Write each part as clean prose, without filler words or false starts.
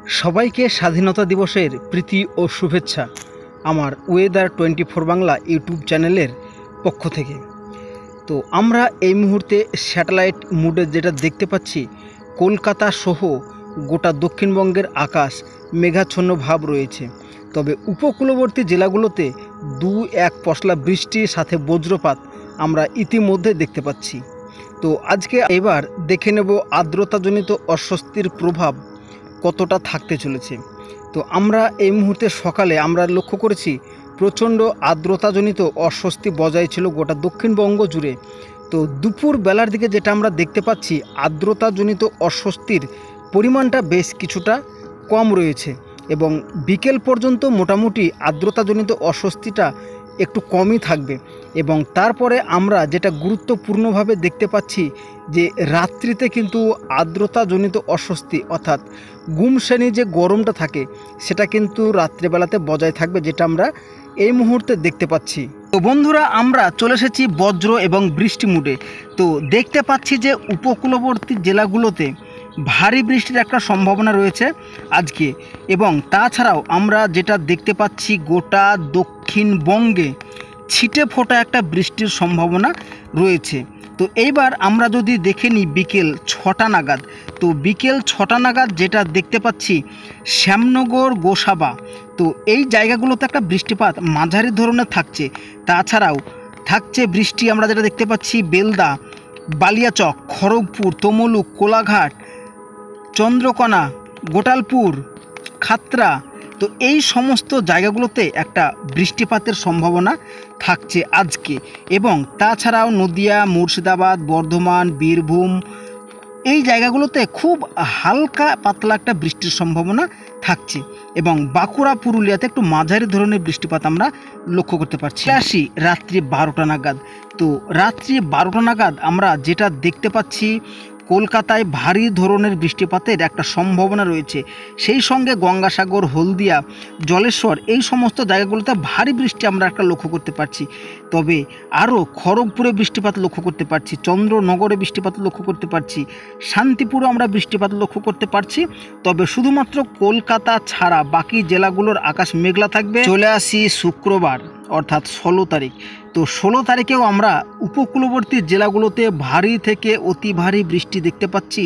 সবাইকে স্বাধীনতা দিবসের প্রীতি ও শুভেচ্ছা আমার ওয়েদার 24 বাংলা ইউটিউব চ্যানেলের পক্ষ থেকে। তো আমরা এই মুহূর্তে স্যাটেলাইট মুডে যেটা দেখতে পাচ্ছি, কলকাতা সহ গোটা দক্ষিণবঙ্গের আকাশ মেঘাচ্ছন্ন ভাব রয়েছে। তবে উপকূলবর্তী জেলাগুলোতে 2-1 পশলা বৃষ্টির সাথে বজ্রপাত আমরা ইতিমধ্যে দেখতে পাচ্ছি। তো আজকে এবার দেখে নেব আর্দ্রতাজনিত অস্বস্তির প্রভাব কতটা থাকতে চলেছে। তো আমরা এই মুহূর্তে সকালে আমরা লক্ষ্য করেছি প্রচণ্ড আর্দ্রতাজনিত অস্বস্তি বজায় ছিল গোটা দক্ষিণবঙ্গ জুড়ে। তো দুপুর বেলার দিকে যেটা আমরা দেখতে পাচ্ছি, আর্দ্রতাজনিত অস্বস্তির পরিমাণটা বেশ কিছুটা কম রয়েছে এবং বিকেল পর্যন্ত মোটামুটি আর্দ্রতাজনিত অস্বস্তিটা একটু কমই থাকবে। এবং তারপরে আমরা যেটা গুরুত্বপূর্ণভাবে দেখতে পাচ্ছি যে রাত্রিতে কিন্তু আর্দ্রতাজনিত অস্বস্তি অর্থাৎ গুমশ্রেণী যে গরমটা থাকে সেটা কিন্তু রাত্রিবেলাতে বজায় থাকবে, যেটা আমরা এই মুহূর্তে দেখতে পাচ্ছি। তো বন্ধুরা, আমরা চলে এসেছি বজ্র এবং বৃষ্টি মুডে। তো দেখতে পাচ্ছি যে উপকূলবর্তী জেলাগুলোতে ভারী বৃষ্টির একটা সম্ভাবনা রয়েছে আজকে, এবং তাছাড়াও আমরা যেটা দেখতে পাচ্ছি গোটা দক্ষিণবঙ্গে ছিটে ফোটা একটা বৃষ্টির সম্ভাবনা রয়েছে। তো এইবার আমরা যদি দেখে নিই বিকেল 6টা নাগাদ, তো বিকেল 6টা নাগাদ যেটা দেখতে পাচ্ছি শ্যামনগর, গোসাবা, তো এই জায়গাগুলোতে একটা বৃষ্টিপাত মাঝারি ধরনের থাকছে। তাছাড়াও থাকছে বৃষ্টি আমরা যেটা দেখতে পাচ্ছি বেলদা, বালিয়াচক, খড়গপুর, তমলুক, কোলাঘাট, চন্দ্রকোনা, গোটালপুর, খাতড়া, তো এই সমস্ত জায়গাগুলোতে একটা বৃষ্টিপাতের সম্ভাবনা থাকছে আজকে। এবং তাছাড়াও নদিয়া, মুর্শিদাবাদ, বর্ধমান, বীরভূম, এই জায়গাগুলোতে খুব হালকা পাতলা একটা বৃষ্টির সম্ভাবনা থাকছে। এবং বাঁকুড়া, পুরুলিয়াতে একটু মাঝারি ধরনের বৃষ্টিপাত আমরা লক্ষ্য করতে পারছি। আসি রাত্রি 12টা নাগাদ, তো রাত্রি 12টা নাগাদ আমরা যেটা দেখতে পাচ্ছি কলকাতায় ভারী ধরনের বৃষ্টিপাতের একটা সম্ভাবনা রয়েছে। সেই সঙ্গে গঙ্গাসাগর, হলদিয়া, জলেশ্বর, এই সমস্ত জায়গাগুলোতে ভারী বৃষ্টি আমরা একটা লক্ষ্য করতে পারছি। তবে আরও খড়গপুরে বৃষ্টিপাত লক্ষ্য করতে পারছি, চন্দ্রনগরে বৃষ্টিপাত লক্ষ্য করতে পারছি, শান্তিপুরে আমরা বৃষ্টিপাত লক্ষ্য করতে পারছি। তবে শুধুমাত্র কলকাতা ছাড়া বাকি জেলাগুলোর আকাশ মেঘলা থাকবে। চলে আসি শুক্রবার অর্থাৎ 16 তারিখ। তো 16 তারিখেও আমরা উপকূলবর্তী জেলাগুলোতে ভারী থেকে অতি ভারী বৃষ্টি দেখতে পাচ্ছি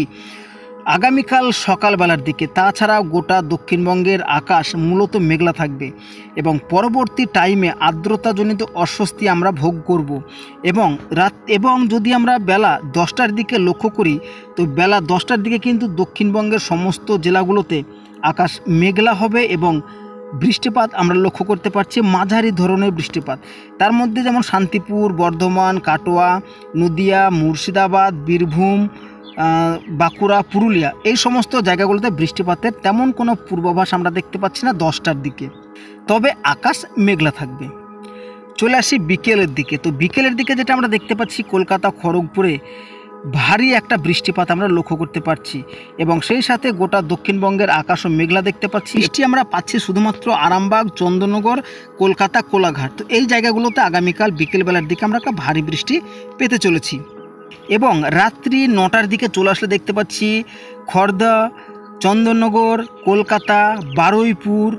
আগামীকাল সকালবেলার দিকে। তাছাড়াও গোটা দক্ষিণবঙ্গের আকাশ মূলত মেঘলা থাকবে এবং পরবর্তী টাইমে আর্দ্রতাজনিত অস্বস্তি আমরা ভোগ করব। এবং যদি আমরা বেলা 10টার দিকে লক্ষ্য করি, তো বেলা 10টার দিকে কিন্তু দক্ষিণবঙ্গের সমস্ত জেলাগুলোতে আকাশ মেঘলা হবে এবং বৃষ্টিপাত আমরা লক্ষ্য করতে পারছি মাঝারি ধরনের বৃষ্টিপাত। তার মধ্যে যেমন শান্তিপুর, বর্ধমান, কাটোয়া, নদিয়া, মুর্শিদাবাদ, বীরভূম, বাঁকুড়া, পুরুলিয়া, এই সমস্ত জায়গাগুলোতে বৃষ্টিপাতের তেমন কোনো পূর্বাভাস আমরা দেখতে পাচ্ছি না 10টার দিকে। তবে আকাশ মেঘলা থাকবে। চলে আসি বিকেলের দিকে। তো বিকেলের দিকে যেটা আমরা দেখতে পাচ্ছি কলকাতা, খড়গপুরে ভারী একটা বৃষ্টিপাত আমরা লক্ষ্য করতে পারছি এবং সেই সাথে গোটা দক্ষিণবঙ্গের আকাশও মেঘলা দেখতে পাচ্ছি। বৃষ্টি আমরা পাচ্ছি শুধুমাত্র আরামবাগ, চন্দননগর, কলকাতা, কোলাঘাট, তো এই জায়গাগুলোতে আগামীকাল বিকেলবেলার দিকে আমরা একটা ভারী বৃষ্টি পেতে চলেছি। এবং রাত্রি 9টার দিকে চলে আসলে দেখতে পাচ্ছি খড়দা, চন্দননগর, কলকাতা, বারুইপুর,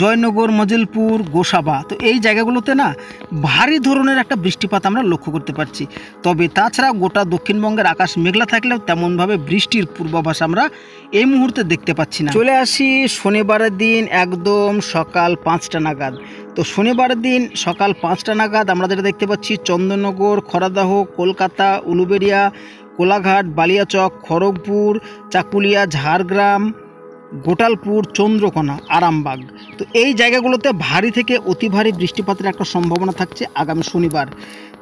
জয়নগর, মজিলপুর, গোসাবা, তো এই জায়গাগুলোতে না ভারী ধরনের একটা বৃষ্টিপাত আমরা লক্ষ্য করতে পারছি। তবে তাছাড়া গোটা দক্ষিণবঙ্গের আকাশ মেঘলা থাকলেও তেমনভাবে বৃষ্টির পূর্বাভাস আমরা এই মুহূর্তে দেখতে পাচ্ছি না। চলে আসি শনিবারের দিন একদম সকাল 5টা নাগাদ। তো শনিবারের দিন সকাল 5টা নাগাদ আমরা যেটা দেখতে পাচ্ছি চন্দননগর, খড়দাহ, কলকাতা, উলুবেড়িয়া, কোলাঘাট, বালিয়াচক, খড়গপুর, চাকুলিয়া, ঝাড়গ্রাম, গোটালপুর, চন্দ্রকোনা, আরামবাগ, তো এই জায়গাগুলোতে ভারী থেকে অতি ভারী বৃষ্টিপাতের একটা সম্ভাবনা থাকছে আগামী শনিবার।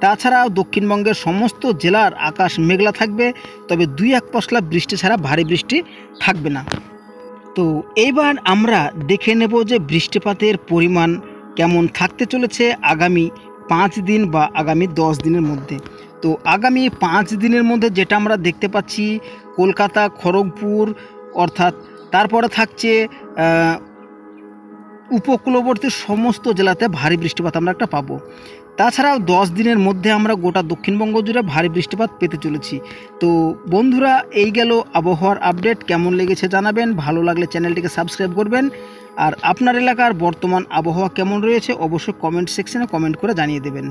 তাছাড়াও দক্ষিণবঙ্গের সমস্ত জেলার আকাশ মেঘলা থাকবে, তবে 2-1 পশলা বৃষ্টি ছাড়া ভারী বৃষ্টি থাকবে না। তো এইবার আমরা দেখে নেব যে বৃষ্টিপাতের পরিমাণ কেমন থাকতে চলেছে আগামী 5 দিন বা আগামী 10 দিনের মধ্যে। তো আগামী 5 দিনের মধ্যে যেটা আমরা দেখতে পাচ্ছি কলকাতা, খড়গপুর, অর্থাৎ তারপরে থাকছে উপকূলবর্তী সমস্ত জেলাতে ভারী বৃষ্টিপাত আমরা একটা পাবো। তাছাড়াও 10 দিনের মধ্যে আমরা গোটা দক্ষিণবঙ্গ জুড়ে ভারী বৃষ্টিপাত পেতে চলেছি। তো বন্ধুরা, এই গেল আবহাওয়ার আপডেট। কেমন লেগেছে জানাবেন, ভালো লাগলে চ্যানেলটিকে সাবস্ক্রাইব করবেন। আর আপনার এলাকার বর্তমান আবহাওয়া কেমন রয়েছে অবশ্যই কমেন্ট সেকশনে কমেন্ট করে জানিয়ে দেবেন।